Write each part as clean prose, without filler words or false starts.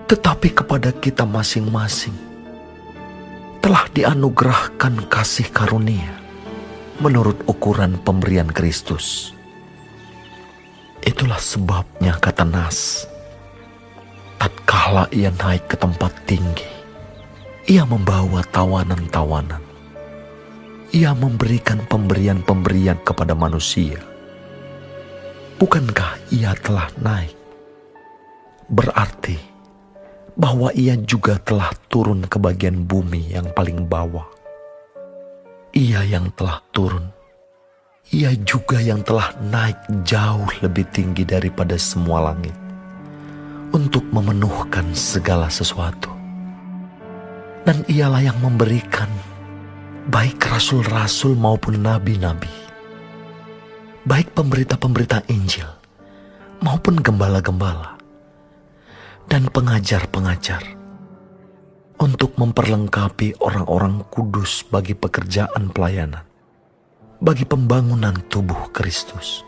tetapi kepada kita masing-masing telah dianugerahkan kasih karunia menurut ukuran pemberian Kristus. Itulah sebabnya kata Nas, tatkala ia naik ke tempat tinggi, ia membawa tawanan-tawanan. Ia memberikan pemberian-pemberian kepada manusia. Bukankah ia telah naik? Berarti bahwa ia juga telah turun ke bagian bumi yang paling bawah. Ia yang telah turun, ia juga yang telah naik jauh lebih tinggi daripada semua langit untuk memenuhkan segala sesuatu. Dan ialah yang memberikan baik rasul-rasul maupun nabi-nabi, baik pemberita-pemberita Injil maupun gembala-gembala dan pengajar-pengajar, untuk memperlengkapi orang-orang kudus bagi pekerjaan pelayanan, bagi pembangunan tubuh Kristus.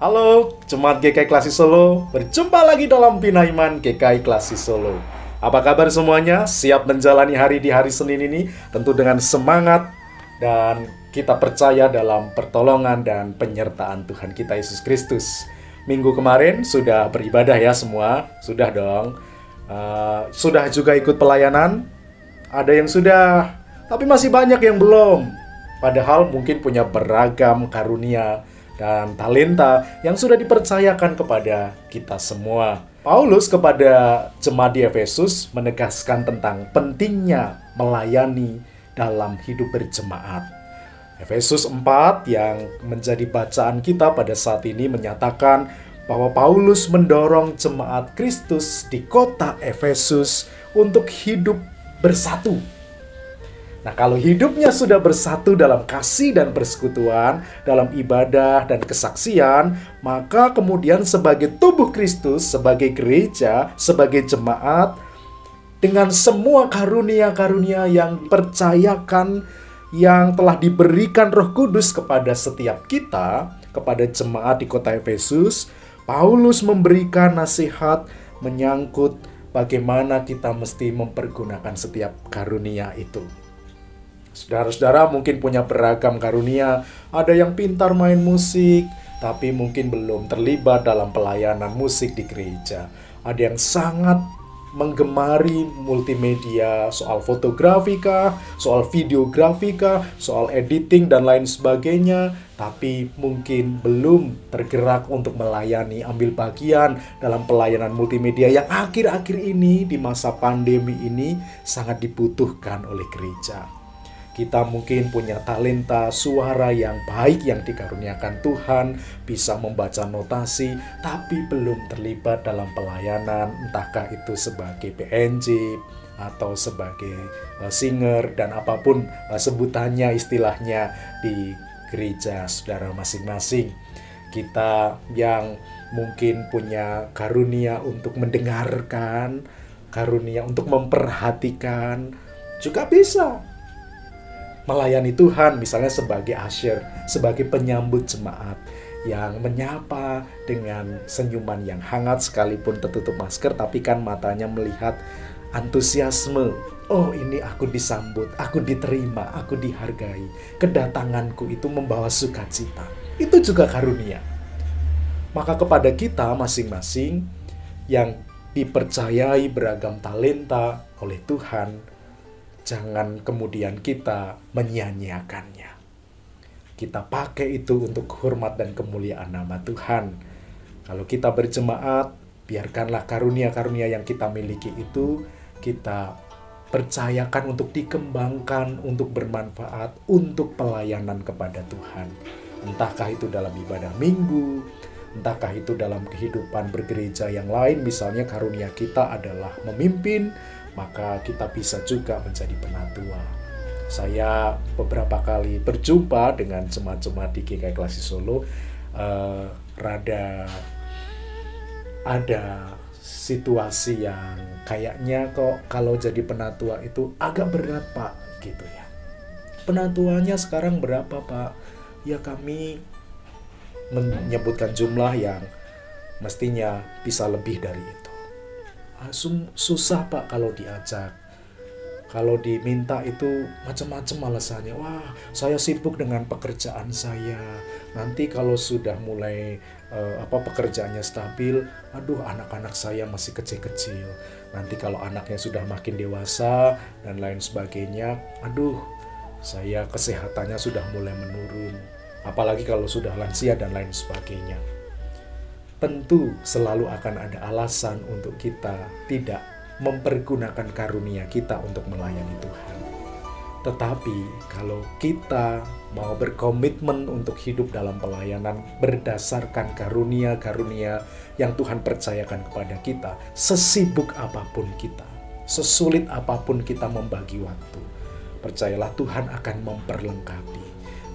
Halo, Jemaat GKI Klasi Solo, berjumpa lagi dalam Bina Iman GKI Klasi Solo. Apa kabar semuanya? Siap menjalani hari di hari Senin ini tentu dengan semangat, dan kita percaya dalam pertolongan dan penyertaan Tuhan kita Yesus Kristus. Minggu kemarin sudah beribadah ya semua? Sudah dong. Sudah juga ikut pelayanan? Ada yang sudah, tapi masih banyak yang belum. Padahal mungkin punya beragam karunia dan talenta yang sudah dipercayakan kepada kita semua. Paulus kepada jemaat di Efesus menegaskan tentang pentingnya melayani dalam hidup berjemaat. Efesus 4 yang menjadi bacaan kita pada saat ini menyatakan bahwa Paulus mendorong jemaat Kristus di kota Efesus untuk hidup bersatu. Nah, kalau hidupnya sudah bersatu dalam kasih dan persekutuan, dalam ibadah dan kesaksian, maka kemudian sebagai tubuh Kristus, sebagai gereja, sebagai jemaat, dengan semua karunia-karunia yang percayakan, yang telah diberikan Roh Kudus kepada setiap kita, kepada jemaat di kota Efesus, Paulus memberikan nasihat menyangkut bagaimana kita mesti mempergunakan setiap karunia itu. Saudara-saudara mungkin punya beragam karunia. Ada yang pintar main musik, tapi mungkin belum terlibat dalam pelayanan musik di gereja. Ada yang sangat menggemari multimedia, soal fotografi kah, soal videografi kah, soal editing dan lain sebagainya, tapi mungkin belum tergerak untuk melayani, ambil bagian dalam pelayanan multimedia yang akhir-akhir ini di masa pandemi ini sangat dibutuhkan oleh gereja. Kita mungkin punya talenta suara yang baik yang dikaruniakan Tuhan, bisa membaca notasi, tapi belum terlibat dalam pelayanan, entahkah itu sebagai PNJ atau sebagai singer dan apapun sebutannya, istilahnya di gereja saudara masing-masing. Kita yang mungkin punya karunia untuk mendengarkan, karunia untuk memperhatikan, juga bisa melayani Tuhan, misalnya sebagai usher, sebagai penyambut jemaat yang menyapa dengan senyuman yang hangat sekalipun tertutup masker, tapi kan matanya melihat antusiasme. Oh, ini aku disambut, aku diterima, aku dihargai. Kedatanganku itu membawa sukacita. Itu juga karunia. Maka kepada kita masing-masing yang dipercayai beragam talenta oleh Tuhan, jangan kemudian kita menyia-nyiakannya. Kita pakai itu untuk hormat dan kemuliaan nama Tuhan. Kalau kita berjemaat, biarkanlah karunia-karunia yang kita miliki itu kita percayakan untuk dikembangkan, untuk bermanfaat, untuk pelayanan kepada Tuhan. Entahkah itu dalam ibadah minggu, entahkah itu dalam kehidupan bergereja yang lain, misalnya karunia kita adalah memimpin, maka kita bisa juga menjadi penatua. Saya beberapa kali berjumpa dengan jemaat-jemaat di GKI Klasi Solo, rada ada situasi yang kayaknya kok kalau jadi penatua itu agak berat Pak, gitu ya. Penatuanya sekarang berapa Pak? Ya kami menyebutkan jumlah yang mestinya bisa lebih dari itu. susah Pak kalau diajak. Kalau diminta itu macam-macam alasannya. Wah, saya sibuk dengan pekerjaan saya. Nanti kalau sudah mulai pekerjaannya stabil, aduh anak-anak saya masih kecil-kecil. Nanti kalau anaknya sudah makin dewasa dan lain sebagainya, aduh saya kesehatannya sudah mulai menurun. Apalagi kalau sudah lansia dan lain sebagainya. Tentu selalu akan ada alasan untuk kita tidak mempergunakan karunia kita untuk melayani Tuhan. Tetapi kalau kita mau berkomitmen untuk hidup dalam pelayanan berdasarkan karunia-karunia yang Tuhan percayakan kepada kita, sesibuk apapun kita, sesulit apapun kita membagi waktu, percayalah Tuhan akan memperlengkapi,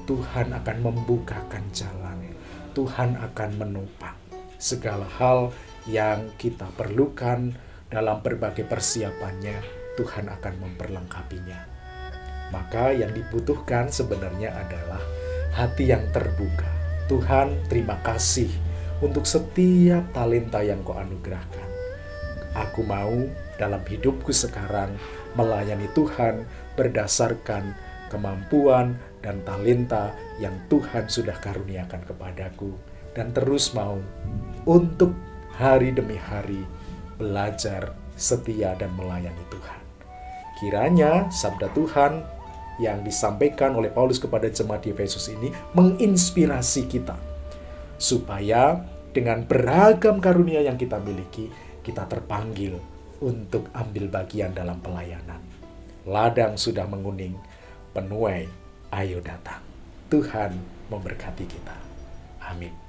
Tuhan akan membukakan jalan, Tuhan akan menopang segala hal yang kita perlukan. Dalam berbagai persiapannya, Tuhan akan memperlengkapinya. Maka yang dibutuhkan sebenarnya adalah hati yang terbuka. Tuhan, terima kasih untuk setiap talenta yang Kau anugerahkan. Aku mau dalam hidupku sekarang melayani Tuhan berdasarkan kemampuan dan talenta yang Tuhan sudah karuniakan kepadaku. Dan terus mau untuk hari demi hari belajar, setia, dan melayani Tuhan. Kiranya sabda Tuhan yang disampaikan oleh Paulus kepada jemaat di Efesus ini menginspirasi kita, supaya dengan beragam karunia yang kita miliki, kita terpanggil untuk ambil bagian dalam pelayanan. Ladang sudah menguning, penuai ayo datang. Tuhan memberkati kita. Amin.